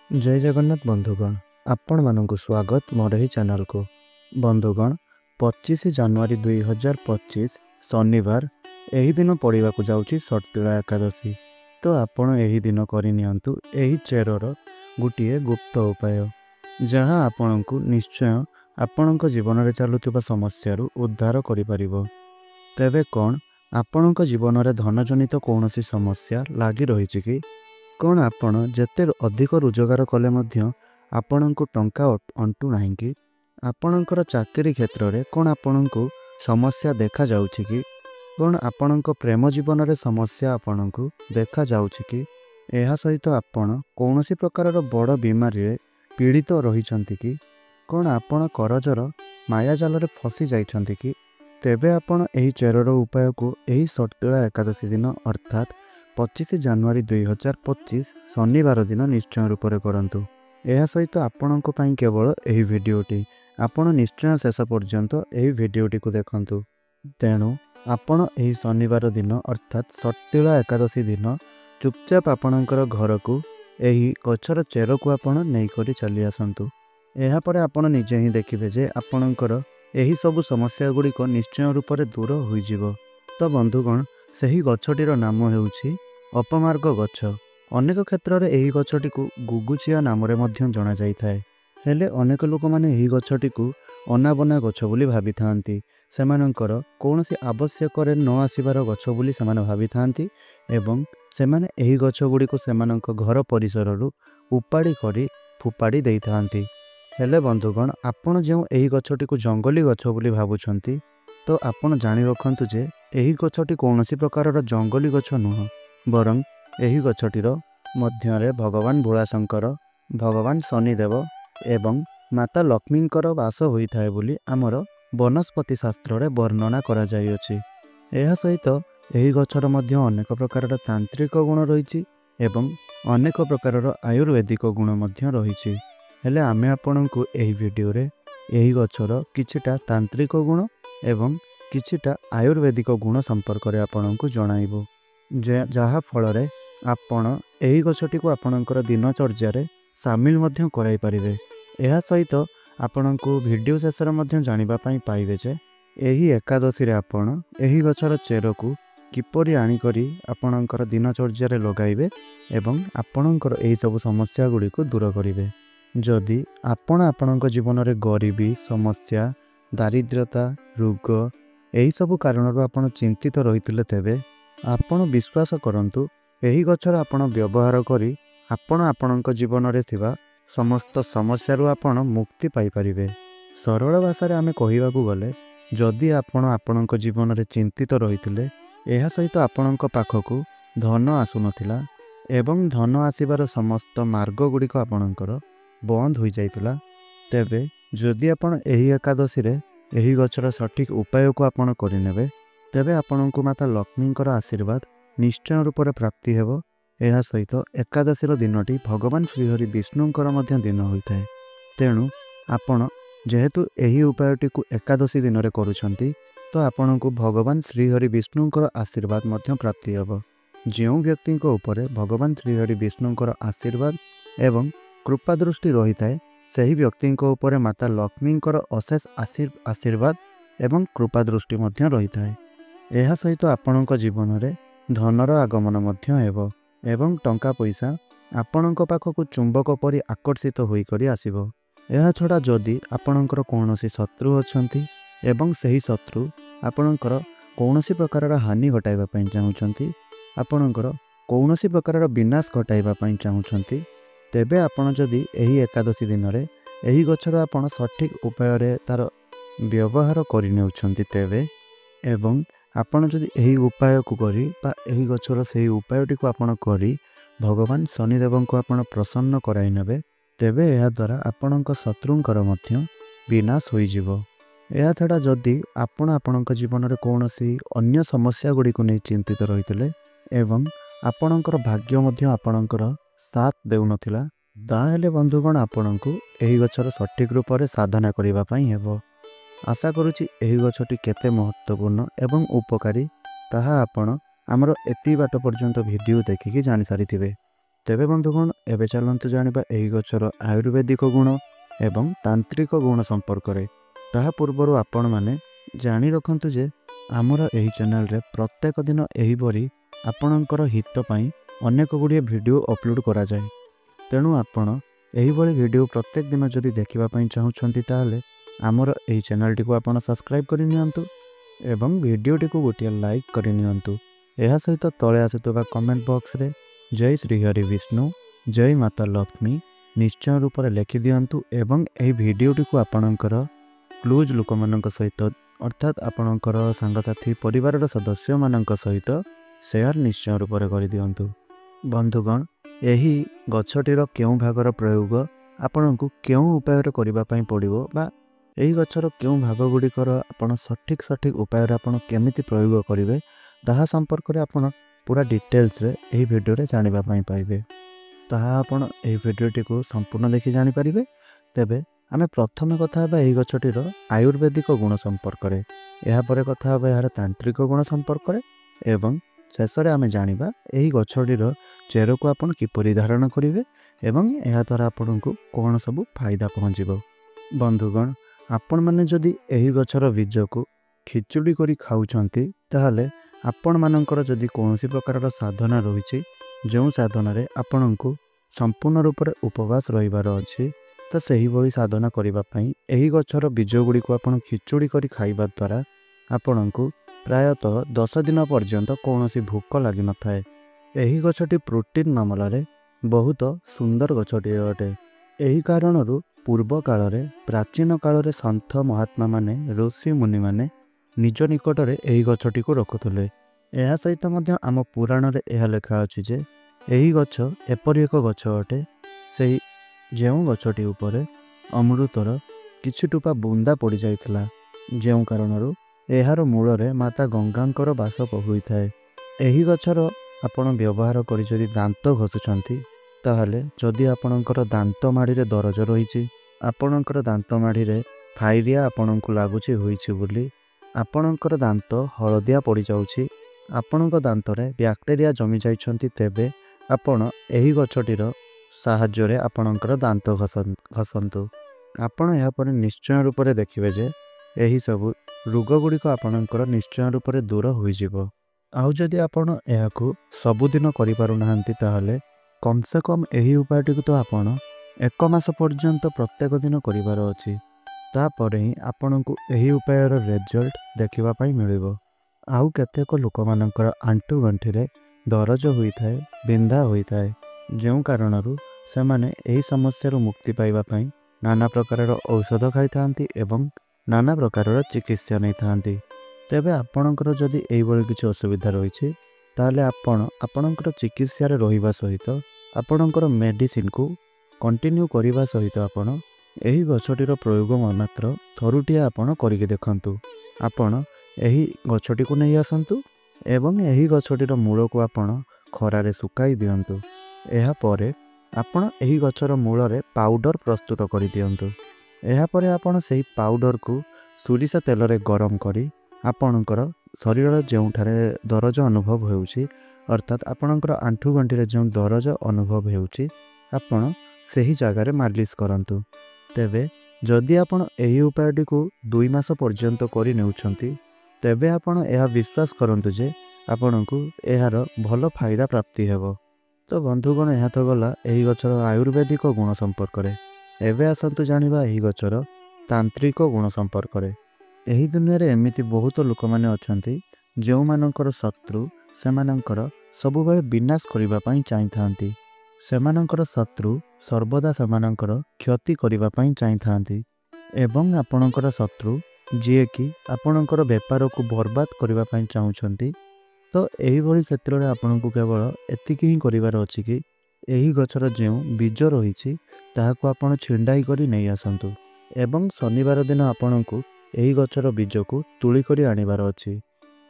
जय जगन्नाथ बंधुगण आपण मानक स्वागत मोर ही चैनल को। बंधुगण 25 जनवरी 2025 शनिवार यही दिन पड़वा जाऊँगी सटतिला एकादशी। तो आपण यही दिन करनियंतु एही चेरर गोटे गुप्त उपाय जहाँ आपण को निश्चय आपण जीवन में चलुवा समस्या उद्धार करिपरिबो। तेबे कौन आपण जीवन में धनजनित कौन समस्या लगी रही कि कौन आपण जेते अधिक रोजगार कले मध्य आपण को टंका अंटू नहीं कि आपणकर चाकरी क्षेत्र में कौन आपण को समस्या देखा जाउछि कि कौन आपण प्रेम जीवन में समस्या आपण को देखा जाउछि कि एहा सहित आपण कौनसी प्रकार बड़ बीमारी रे पीड़ित रही कि कौन आपण करजर मायाजाल रे फसी जाइछंती कि तेबे आपण एही चेरर उपाय को एही सटतिला एकादशी दिन अर्थात 25 जनवरी 2025 शनिवार दिन निश्चय रूप से करंतु। यह सहित आपणक पई केवल एही वीडियोटी आपण निश्चय शेष पर्यंत एही वीडियोटी को देखंतु। तेणु आपण एही शनिवार दिन अर्थात सटतिला एकादशी दिन चुपचाप आपणकर घर को एही गछर चेर को आपण नै करी चली आसंतु। एहा परे आपण निजे ही देखिबे जे आपणकर एही सब समस्या गुड़िक निश्चय रूप से दूर हो जिवो। तो बंधुगण सही गछटीर नाम हेउछि अपमार्ग गछ। अनेक क्षेत्र में यही गछटी को गुगुचिया नाम जना जाइथाए। हेले अनेक लोक माने यही गछटी को अनाबना गछ बोली भावी थांती। सेमानंकर कौनसी आवश्यक न आसिबार गछ बोली सेमाने भावी थांती एवं सेमाने एही गछ गुड़ी को सेमानंक घर परिसर उपाड़ी करी फुपाड़ी देई थांती। हेले बंधुगण आपण जो एही गछटी को जंगली गछ बोली भावुछंती तो आपण जानि रखंतु जे एही गछटी कौनसी प्रकार जंगली गछ नुह बरं एही गछटीर मध्यरे भगवान भोलाशंकर भगवान शनिदेव एवं माता लक्ष्मींकर वास होइथाए बोली आमर वनस्पति शास्त्र रे वर्णना करा जाइअछि। एहा सहित एही गछर मध्य अनेक प्रकार तांत्रिक गुण रहिछि एवं अनेक प्रकार आयुर्वेदिक गुण मध्य रहिछि। हेले आमे आपनकु एही वीडियो रे एही गछर किछिटा तांत्रिक गुण एवं किछिटा आयुर्वेदिक गुण संपर्क रे आपनकु जणाइबो जहा फल रे आपण एही गछटी को आपणकर दिनचर्या रे सामिल मध्य कराई परिबे। एहा सहित आपणकु वीडियो शेष रे मध्य जानिबा पई पाइबे जे एही एकादशी रे आपण एही गछर चेर को किपरि आनी करी आपणकर दिनचर्या रे लगाइबे एवं आपणकर एही सब समस्या गुडी को दूर करिवे। जदि आपण आपणक जीवन रे गरीबी समस्या दारिद्रता रोग एही सब कारण आपण चिंतित रहितले तेबे आपण विश्वास करंतु एही गछर आपण व्यवहार करी आपण आपणक जीवन रे थिबा समस्त समस्या रु आपण मुक्ति पाई परिबे। सरल भाषा रे आमे कहिबाकू गले जदि आपण आपणक जीवन रे चिंतित रहितले एहा सहित आपणक पाखकू धन आसु नथिला एवं धन आसीबार समस्त मार्ग गुड़िक आपणकर बंद हो जाइतला तेबे जदि आपण एही एकादशी रे एही गछर सठिक उपाय को आपण करिनेबे तेबे आपणकू माता लक्ष्मींकर आशीर्वाद निश्चय रूप से प्राप्ति हेबो। एहा सहित एकादशीर दिनटी भगवान श्रीहरि विष्णुंकर मध्य दिन होइथाए। तेणु आपण जेहेतु एही उपायटी को एकादशी दिन रे करूछंती तो आपणकू भगवान श्रीहरि विष्णुंकर आशीर्वाद मध्य प्राप्ति हेबो। जो व्यक्ति उपरे भगवान श्रीहरि विष्णुंकर आशीर्वाद एवं कृपा दृष्टि रही थाए सही व्यक्ति उपरे माता लक्ष्मींकर अशेष आशीर्वाद एवं कृपा दृष्टि मध्य रही थाए। एहा सहित आपणक जीवन में धनर आगमन मध्य हेबो एवं टंका पैसा आपणक पाखकू चुंबक परि आकर्षित होई करी आसीबो। एहा छडा जदि आपणकर कौनसी शत्रु अछंती एवं सही शत्रु आपणकर कौनसी प्रकार हानि घटाइबा पई चाहुछंती आपणकर कौनसी प्रकार विनाश घटाइबा पई चाहुछंती तेबे आपण जदि एही एकादशी दिन रे एही गछर आपण सठिक उपाय रे तार व्यवहार करि नेउछंती तेबे एवं आपण जदि एही उपाय को करी बा एही गछर सही उपायटी को आपण करी भगवान शनिदेव को आपण प्रसन्न कराई नेबे तेबे एहा द्वारा आपणक शत्रुंकर मध्य विनाश होई जिवो। एहा छडा जदि आपण आपणक जीवन रे कौनसी अन्य समस्या गुडी को नै चिंतित रहितले एवं आपणकर भाग्य मध्य आपणकर साथ देउ नथिला ताहेले बंधुगण आपणकू एही गछर सठिक रूप से साधना करिबा पई हेबो। आशा करुछि एही गछटी केते महत्वपूर्ण एवं उपकारी ताहा आपण आमर एति बाट पर्यंत वीडियो देखिकी जानि सारिथिबे। ତେବେ ବନ୍ଧୁଗଣ ଏବେ ଚାଲନ୍ତୁ ଜାଣିବା ଏହି ଗଛର ଆୟୁର୍ବେଦିକ ଗୁଣ ଏବଂ ତାନ୍ତ୍ରିକ ଗୁଣ ସମ୍ପର୍କରେ। ତାହା ପୂର୍ବରୁ ଆପଣମାନେ ଜାଣି ରଖନ୍ତୁ ଯେ ଆମର ଏହି ଚ୍ୟାନେଲରେ ପ୍ରତ୍ୟେକ ଦିନ ଏହିପରି ଆପଣଙ୍କର ହିତ ପାଇଁ ଅନେକ ଗୁଡ଼ିଏ ଭିଡ଼ିଓ ଅପଲୋଡ଼ କରାଯାଏ। ତେଣୁ ଆପଣ ଏହିଭଳି ଭିଡ଼ିଓ ପ୍ରତ୍ୟେକ ଦିନ ଯଦି ଦେଖିବା ପାଇଁ ଚାହୁଁଛନ୍ତି ତାହେଲେ ଆମର ଏହି ଚ୍ୟାନେଲଟିକୁ ଆପଣ ସବସ୍କ୍ରାଇବ୍ କରିନିଅନ୍ତୁ ଏବଂ ଭିଡ଼ିଓଟିକୁ ଗୋଟିଏ ଲାଇକ୍ କରିନିଅନ୍ତୁ। ଏହା ସହିତ ତଳେ ଆସୁଥିବା କମେଣ୍ଟ ବକ୍ସରେ ଜୟ ଶ୍ରୀ ହରି ବିଷ୍ଣୁ, ଜୟ ମାତା ଲକ୍ଷ୍ମୀ ନିଶ୍ଚୟ ରୂପରେ ଲେଖିଦିଅନ୍ତୁ ଏବଂ ଏହି ଭିଡ଼ିଓଟିକୁ ଆପଣଙ୍କର କ୍ଲୋଜ୍ ଲୋକମାନଙ୍କ ସହିତ ଅର୍ଥାତ୍ ଆପଣଙ୍କର ସାଙ୍ଗସାଥି ପରିବାରର ସଦସ୍ୟମାନଙ୍କ ସହିତ ସେୟାର ନିଶ୍ଚୟ ରୂପରେ କରିଦିଅନ୍ତୁ। ବନ୍ଧୁଗଣ, ଏହି ଗଛଟିର କେଉଁ ଭାଗର ପ୍ରୟୋଗ ଆପଣଙ୍କୁ କେଉଁ ଉପାୟରେ କରିବା ପାଇଁ ପଡ଼ିବ ବା ଏହି ଗଛର କେଉଁ ଭାଗ ଗୁଡ଼ିକର ଆପଣ ସଠିକ୍ ଉପାୟରେ ଆପଣ କେମିତି ପ୍ରୟୋଗ କରିବେ ତାହା ସମ୍ପର୍କରେ ଆପଣ ପୁରା ଡିଟେଲ୍ସରେ ଏହି ଭିଡ଼ିଓରେ ଜାଣିବା ପାଇଁ ପାଇବେ। ତାହା ଆପଣ ଏହି ଭିଡ଼ିଓଟିକୁ ସମ୍ପୂର୍ଣ୍ଣ ଦେଖି ଜାଣିପାରିବେ। ତେବେ ଆମେ ପ୍ରଥମେ କଥା ହେବା ଏହି ଗଛଟିର ଆୟୁର୍ବେଦିକ ଗୁଣ ସମ୍ପର୍କରେ, ଏହାପରେ କଥା ହେବା ଏହାର ତାନ୍ତ୍ରିକ ଗୁଣ ସମ୍ପର୍କରେ ଏବଂ ଶେଷରେ ଆମେ ଜାଣିବା ଏହି ଗଛଟିର ଚେରକୁ ଆପଣ କିପରି ଧାରଣ କରିବେ ଏବଂ ଏହାଦ୍ୱାରା ଆପଣଙ୍କୁ କ'ଣ ସବୁ ଫାଇଦା ପହଞ୍ଚିବ। ବନ୍ଧୁଗଣ, ଆପଣମାନେ ଯଦି ଏହି ଗଛର ବୀଜକୁ ଖିଚୁଡ଼ି କରି ଖାଉଛନ୍ତି ତାହେଲେ ଆପଣମାନଙ୍କର ଯଦି କୌଣସି ପ୍ରକାରର ସାଧନା ରହିଛି, ଯେଉଁ ସାଧନାରେ ଆପଣଙ୍କୁ ସମ୍ପୂର୍ଣ୍ଣ ରୂପରେ ଉପବାସ ରହିବାର ଅଛି, ତ ସେହିଭଳି ସାଧନା କରିବା ପାଇଁ ଏହି ଗଛର ବୀଜ ଗୁଡ଼ିକୁ ଆପଣ ଖିଚୁଡ଼ି କରି ଖାଇବା ଦ୍ୱାରା ଆପଣଙ୍କୁ ପ୍ରାୟତଃ 10 ଦିନ ପର୍ଯ୍ୟନ୍ତ କୌଣସି ଭୋକ ଲାଗିନଥାଏ। ଏହି ଗଛଟି ପ୍ରୋଟିନ୍ ମାମଲାରେ ବହୁତ ସୁନ୍ଦର ଗଛଟିଏ ଅଟେ। ଏହି କାରଣରୁ ପୂର୍ବ କାଳରେ ପ୍ରାଚୀନ କାଳରେ ସନ୍ଥ ମହାତ୍ମାମାନେ ଋଷି ମୁନିମାନେ ନିଜ ନିକଟରେ ଏହି ଗଛଟିକୁ ରଖୁଥିଲେ। ଏହା ସହିତ ମଧ୍ୟ ଆମ ପୁରାଣରେ ଏହା ଲେଖା ଅଛି ଯେ ଏହି ଗଛ ଏପରି ଏକ ଗଛ ଅଟେ ସେହି ଯେଉଁ ଗଛଟି ଉପରେ ଅମୃତର କିଛି ଟୋପା ବୁନ୍ଦା ପଡ଼ିଯାଇଥିଲା, ଯେଉଁ କାରଣରୁ ଏହାର ମୂଳରେ ମାତା ଗଙ୍ଗାଙ୍କର ବାସ ହୋଇଥାଏ। ଏହି ଗଛର ଆପଣ ବ୍ୟବହାର କରି ଯଦି ଦାନ୍ତ ଘଷୁଛନ୍ତି ତାହେଲେ ଯଦି ଆପଣଙ୍କର ଦାନ୍ତ ମାଢ଼ିରେ ଦରଜ ରହିଛି, ଆପଣଙ୍କର ଦାନ୍ତ ମାଢ଼ିରେ ଫାଇରିଆ ଆପଣଙ୍କୁ ଲାଗୁଛି ହୋଇଛି ବୋଲି, ଆପଣଙ୍କର ଦାନ୍ତ ହଳଦିଆ ପଡ଼ିଯାଉଛି, ଆପଣଙ୍କ ଦାନ୍ତରେ ବ୍ୟାକ୍ଟେରିଆ ଜମି ଯାଇଛନ୍ତି, ତେବେ ଆପଣ ଏହି ଗଛଟିର ସାହାଯ୍ୟରେ ଆପଣଙ୍କର ଦାନ୍ତ ଘଷନ୍ତୁ। ଆପଣ ଏହାପରେ ନିଶ୍ଚୟ ରୂପରେ ଦେଖିବେ ଯେ ଏହିସବୁ ରୋଗ ଗୁଡ଼ିକ ଆପଣଙ୍କର ନିଶ୍ଚୟ ରୂପରେ ଦୂର ହୋଇଯିବ। ଆଉ ଯଦି ଆପଣ ଏହାକୁ ସବୁଦିନ କରିପାରୁନାହାନ୍ତି ତାହେଲେ କମ୍ ସେ କମ୍ ଏହି ଉପାୟଟିକୁ ତ ଆପଣ 1 ମାସ ପର୍ଯ୍ୟନ୍ତ ପ୍ରତ୍ୟେକ ଦିନ କରିବାର ଅଛି। ତାପରେ ହିଁ ଆପଣଙ୍କୁ ଏହି ଉପାୟର ରେଜଲ୍ଟ ଦେଖିବା ପାଇଁ ମିଳିବ। ଆଉ କେତେକ ଲୋକମାନଙ୍କର ଆଣ୍ଠୁ ଗଣ୍ଠିରେ ଦରଜ ହୋଇଥାଏ, ବିନ୍ଧା ହୋଇଥାଏ, ଯେଉଁ କାରଣରୁ ସେମାନେ ଏହି ସମସ୍ୟାରୁ ମୁକ୍ତି ପାଇବା ପାଇଁ ନାନା ପ୍ରକାରର ଔଷଧ ଖାଇଥାନ୍ତି ଏବଂ ନାନା ପ୍ରକାରର ଚିକିତ୍ସା ନେଇଥାନ୍ତି। ତେବେ ଆପଣଙ୍କର ଯଦି ଏହିଭଳି କିଛି ଅସୁବିଧା ରହିଛି ତାହେଲେ ଆପଣ ଆପଣଙ୍କର ଚିକିତ୍ସାରେ ରହିବା ସହିତ ଆପଣଙ୍କର ମେଡ଼ିସିନକୁ କଣ୍ଟିନ୍ୟୁ କରିବା ସହିତ ଆପଣ ଏହି ଗଛଟିର ପ୍ରୟୋଗ ମାତ୍ର ଥରୁଟିଏ ଆପଣ କରିକି ଦେଖନ୍ତୁ। ଆପଣ ଏହି ଗଛଟିକୁ ନେଇ ଆସନ୍ତୁ ଏବଂ ଏହି ଗଛଟିର ମୂଳକୁ ଆପଣ ଖରାରେ ଶୁକାଇ ଦିଅନ୍ତୁ। ଏହାପରେ ଆପଣ ଏହି ଗଛର ମୂଳରେ ପାଉଡ଼ର ପ୍ରସ୍ତୁତ କରିଦିଅନ୍ତୁ। ଏହାପରେ ଆପଣ ସେହି ପାଉଡ଼ରକୁ ସୋରିଷ ତେଲରେ ଗରମ କରି ଆପଣଙ୍କର ଶରୀରର ଯେଉଁଠାରେ ଦରଜ ଅନୁଭବ ହେଉଛି, ଅର୍ଥାତ୍ ଆପଣଙ୍କର ଆଣ୍ଠୁ ଗଣ୍ଠିରେ ଯେଉଁ ଦରଜ ଅନୁଭବ ହେଉଛି, ଆପଣ ସେହି ଜାଗାରେ ମାଲିସ କରନ୍ତୁ। ତେବେ ଯଦି ଆପଣ ଏହି ଉପାୟଟିକୁ 2 ମାସ ପର୍ଯ୍ୟନ୍ତ କରି ନେଉଛନ୍ତି ତେବେ ଆପଣ ଏହା ବିଶ୍ୱାସ କରନ୍ତୁ ଯେ ଆପଣଙ୍କୁ ଏହାର ଭଲ ଫାଇଦା ପ୍ରାପ୍ତି ହେବ। ତ ବନ୍ଧୁଗଣ, ଏହା ତ ଗଲା ଏହି ଗଛର ଆୟୁର୍ବେଦିକ ଗୁଣ ସମ୍ପର୍କରେ। ଏବେ ଆସନ୍ତୁ ଜାଣିବା ଏହି ଗଛର ତାନ୍ତ୍ରିକ ଗୁଣ ସମ୍ପର୍କରେ। ଏହି ଦୁନିଆରେ ଏମିତି ବହୁତ ଲୋକମାନେ ଅଛନ୍ତି ଯେଉଁମାନଙ୍କର ଶତ୍ରୁ ସେମାନଙ୍କର ସବୁବେଳେ ବିନାଶ କରିବା ପାଇଁ ଚାହିଁଥାନ୍ତି। ସେମାନଙ୍କର ଶତ୍ରୁ ସର୍ବଦା ସେମାନଙ୍କର କ୍ଷତି କରିବା ପାଇଁ ଚାହିଁଥାନ୍ତି ଏବଂ ଆପଣଙ୍କର ଶତ୍ରୁ ଯିଏକି ଆପଣଙ୍କର ବେପାରକୁ ବର୍ବାଦ କରିବା ପାଇଁ ଚାହୁଁଛନ୍ତି, ତ ଏହିଭଳି କ୍ଷେତ୍ରରେ ଆପଣଙ୍କୁ କେବଳ ଏତିକି ହିଁ କରିବାର ଅଛି କି ଏହି ଗଛର ଯେଉଁ ବୀଜ ରହିଛି ତାହାକୁ ଆପଣ ଛିଣ୍ଡାଇ କରି ନେଇ ଆସନ୍ତୁ ଏବଂ ଶନିବାର ଦିନ ଆପଣଙ୍କୁ ଏହି ଗଛର ବୀଜକୁ ତୁଳି କରି ଆଣିବାର ଅଛି।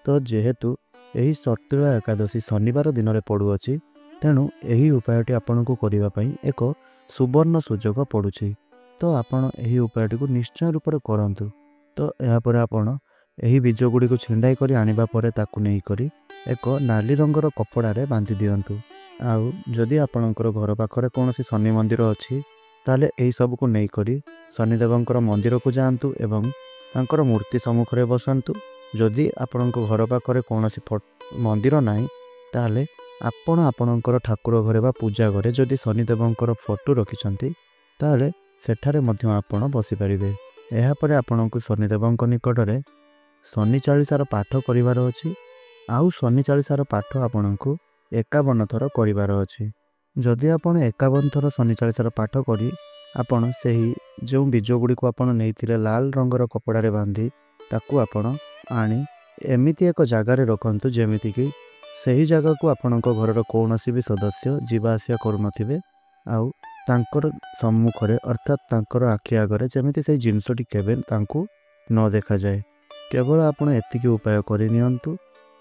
ତ ଯେହେତୁ ଏହି ସର୍ତ୍ତିଳା ଏକାଦଶୀ ଶନିବାର ଦିନରେ ପଡ଼ୁଅଛି, ତେଣୁ ଏହି ଉପାୟଟି ଆପଣଙ୍କୁ କରିବା ପାଇଁ ଏକ ସୁବର୍ଣ୍ଣ ସୁଯୋଗ ପଡ଼ୁଛି। ତ ଆପଣ ଏହି ଉପାୟଟିକୁ ନିଶ୍ଚୟ ରୂପରେ କରନ୍ତୁ। ତ ଏହାପରେ ଆପଣ ଏହି ବୀଜ ଗୁଡ଼ିକୁ ଛିଣ୍ଡାଇ କରି ଆଣିବା ପରେ ତାକୁ ନେଇକରି ଏକ ନାଲି ରଙ୍ଗର କପଡ଼ାରେ ବାନ୍ଧି ଦିଅନ୍ତୁ ଆଉ ଯଦି ଆପଣଙ୍କର ଘର ପାଖରେ କୌଣସି ଶନି ମନ୍ଦିର ଅଛି ତାହେଲେ ଏହିସବୁକୁ ନେଇକରି ଶନିଦେବଙ୍କର ମନ୍ଦିରକୁ ଯାଆନ୍ତୁ ଏବଂ ତାଙ୍କର ମୂର୍ତ୍ତି ସମ୍ମୁଖରେ ବସନ୍ତୁ। ଯଦି ଆପଣଙ୍କ ଘର ପାଖରେ କୌଣସି ମନ୍ଦିର ନାହିଁ ତାହେଲେ ଆପଣ ଆପଣଙ୍କର ଠାକୁର ଘରେ ବା ପୂଜା ଘରେ ଯଦି ଶନିଦେବଙ୍କର ଫଟୋ ରଖିଛନ୍ତି ତାହେଲେ ସେଠାରେ ମଧ୍ୟ ଆପଣ ବସିପାରିବେ। ଏହାପରେ ଆପଣଙ୍କୁ ଶନିଦେବଙ୍କ ନିକଟରେ ଶନି ଚାଳିଶାର ପାଠ କରିବାର ଅଛି। ଆଉ ଶନି ଚାଳିଶାର ପାଠ ଆପଣଙ୍କୁ 51 ଥର କରିବାର ଅଛି। ଯଦି ଆପଣ 51 ଥର ଶନି ଚାଳିଶାର ପାଠ କରି ଆପଣ ସେହି ଯେଉଁ ବୀଜ ଗୁଡ଼ିକୁ ଆପଣ ନେଇଥିଲେ ଲାଲ ରଙ୍ଗର କପଡ଼ାରେ ବାନ୍ଧି ତାକୁ ଆପଣ ଆଣି ଏମିତି ଏକ ଜାଗାରେ ରଖନ୍ତୁ ଯେମିତିକି ସେହି ଜାଗାକୁ ଆପଣଙ୍କ ଘରର କୌଣସି ବି ସଦସ୍ୟ ଯିବା ଆସିବା କରୁନଥିବେ। ଆଉ ତାଙ୍କର ସମ୍ମୁଖରେ ଅର୍ଥାତ୍ ତାଙ୍କର ଆଖି ଆଗରେ ଯେମିତି ସେହି ଜିନିଷଟି କେବେ ତାଙ୍କୁ ନ ଦେଖାଯାଏ। କେବଳ ଆପଣ ଏତିକି ଉପାୟ କରିନିଅନ୍ତୁ।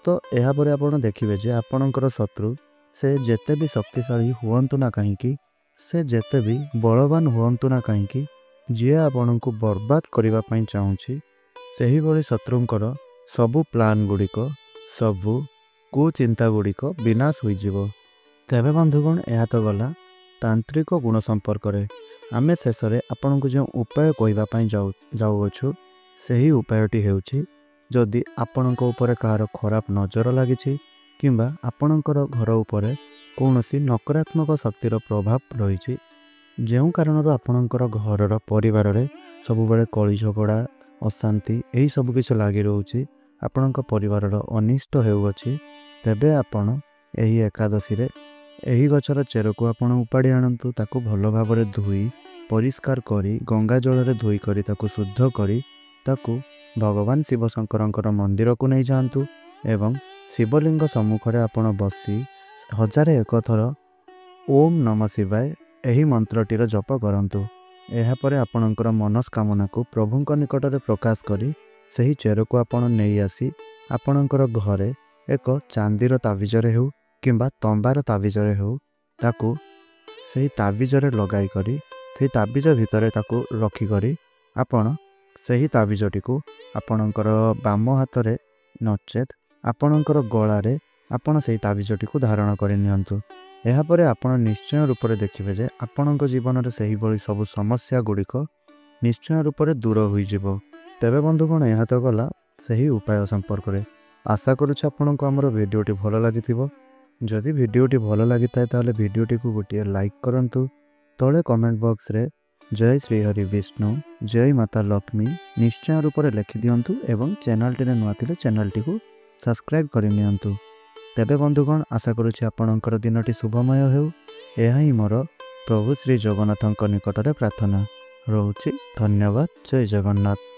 ତ ଏହାପରେ ଆପଣ ଦେଖିବେ ଯେ ଆପଣଙ୍କର ଶତ୍ରୁ ସେ ଯେତେ ବି ଶକ୍ତିଶାଳୀ ହୁଅନ୍ତୁ ନା କାହିଁକି, ସେ ଯେତେ ବି ବଳବାନ ହୁଅନ୍ତୁ ନା କାହିଁକି, ଯିଏ ଆପଣଙ୍କୁ ବର୍ବାଦ କରିବା ପାଇଁ ଚାହୁଁଛି ସେହିଭଳି ଶତ୍ରୁଙ୍କର ସବୁ ପ୍ଲାନ୍ ଗୁଡ଼ିକ, ସବୁ କୁଚିନ୍ତା ଗୁଡ଼ିକ ବିନାଶ ହୋଇଯିବ। ତେବେ ବନ୍ଧୁଗଣ, ଏହା ତ ଗଲା ତାନ୍ତ୍ରିକ ଗୁଣ ସମ୍ପର୍କରେ। ଆମେ ଶେଷରେ ଆପଣଙ୍କୁ ଯେଉଁ ଉପାୟ କହିବା ପାଇଁ ଯାଉଅଛୁ ସେହି ଉପାୟଟି ହେଉଛି, ଯଦି ଆପଣଙ୍କ ଉପରେ କାହାର ଖରାପ ନଜର ଲାଗିଛି କିମ୍ବା ଆପଣଙ୍କର ଘର ଉପରେ କୌଣସି ନକାରାତ୍ମକ ଶକ୍ତିର ପ୍ରଭାବ ରହିଛି, ଯେଉଁ କାରଣରୁ ଆପଣଙ୍କର ଘରର ପରିବାରରେ ସବୁବେଳେ କଳି ଝଗଡ଼ା, ଅଶାନ୍ତି ଏହିସବୁ କିଛି ଲାଗି ରହୁଛି, ଆପଣଙ୍କ ପରିବାରର ଅନିଷ୍ଟ ହେଉଅଛି, ତେବେ ଆପଣ ଏହି ଏକାଦଶୀରେ ଏହି ଗଛର ଚେରକୁ ଆପଣ ଉପାଡ଼ି ଆଣନ୍ତୁ। ତାକୁ ଭଲ ଭାବରେ ଧୋଇ ପରିଷ୍କାର କରି ଗଙ୍ଗା ଜଳରେ ଧୋଇ କରି ତାକୁ ଶୁଦ୍ଧ କରି ତାକୁ ଭଗବାନ ଶିବ ଶଙ୍କରଙ୍କର ମନ୍ଦିରକୁ ନେଇଯାଆନ୍ତୁ ଏବଂ ଶିବଲିଙ୍ଗ ସମ୍ମୁଖରେ ଆପଣ ବସି 1001 ଥର ଓମ୍ ନମଃ ଶିବାୟ ଏହି ମନ୍ତ୍ରଟିର ଜପ କରନ୍ତୁ। ଏହାପରେ ଆପଣଙ୍କର ମନସ୍କାମନାକୁ ପ୍ରଭୁଙ୍କ ନିକଟରେ ପ୍ରକାଶ କରି ସେହି ଚେରକୁ ଆପଣ ନେଇ ଆସି ଆପଣଙ୍କର ଘରେ ଏକ ଚାନ୍ଦିର ତାବିଜରେ ହେଉ କିମ୍ବା ତମ୍ବାର ତାବିଜରେ ହେଉ ତାକୁ ସେହି ତାବିଜରେ ଲଗାଇ କରି ସେହି ତାବିଜ ଭିତରେ ତାକୁ ରଖିକରି ଆପଣ ସେହି ତାବିଜଟିକୁ ଆପଣଙ୍କର ବାମ ହାତରେ ନଚେତ୍ ଆପଣଙ୍କର ଗଳାରେ ଆପଣ ସେହି ତାବିଜଟିକୁ ଧାରଣ କରି ନିଅନ୍ତୁ। ଏହାପରେ ଆପଣ ନିଶ୍ଚୟ ରୂପରେ ଦେଖିବେ ଯେ ଆପଣଙ୍କ ଜୀବନରେ ସେହିଭଳି ସବୁ ସମସ୍ୟା ଗୁଡ଼ିକ ନିଶ୍ଚୟ ରୂପରେ ଦୂର ହୋଇଯିବ। ତେବେ ବନ୍ଧୁଗଣ, ଏହା ତ ଗଲା ସେହି ଉପାୟ ସମ୍ପର୍କରେ। ଆଶା କରୁଛି ଆପଣଙ୍କୁ ଆମର ଭିଡ଼ିଓଟି ଭଲ ଲାଗିଥିବ। ଯଦି ଭିଡ଼ିଓଟି ଭଲ ଲାଗିଥାଏ ତାହେଲେ ଭିଡ଼ିଓଟିକୁ ଗୋଟିଏ ଲାଇକ୍ କରନ୍ତୁ। ତଳେ କମେଣ୍ଟ ବକ୍ସରେ ଜୟ ଶ୍ରୀ ହରି ବିଷ୍ଣୁ, ଜୟ ମାତା ଲକ୍ଷ୍ମୀ ନିଶ୍ଚୟ ରୂପରେ ଲେଖିଦିଅନ୍ତୁ ଏବଂ ଚ୍ୟାନେଲଟିରେ ନୂଆ ଥିଲେ ଚ୍ୟାନେଲଟିକୁ ସବସ୍କ୍ରାଇବ୍ କରିନିଅନ୍ତୁ। ତେବେ ବନ୍ଧୁଗଣ, ଆଶା କରୁଛି ଆପଣଙ୍କର ଦିନଟି ଶୁଭମୟ ହେଉ। ଏହା ହିଁ ମୋର ପ୍ରଭୁ ଶ୍ରୀ ଜଗନ୍ନାଥଙ୍କ ନିକଟରେ ପ୍ରାର୍ଥନା ରହୁଛି। ଧନ୍ୟବାଦ। ଜୟ ଜଗନ୍ନାଥ।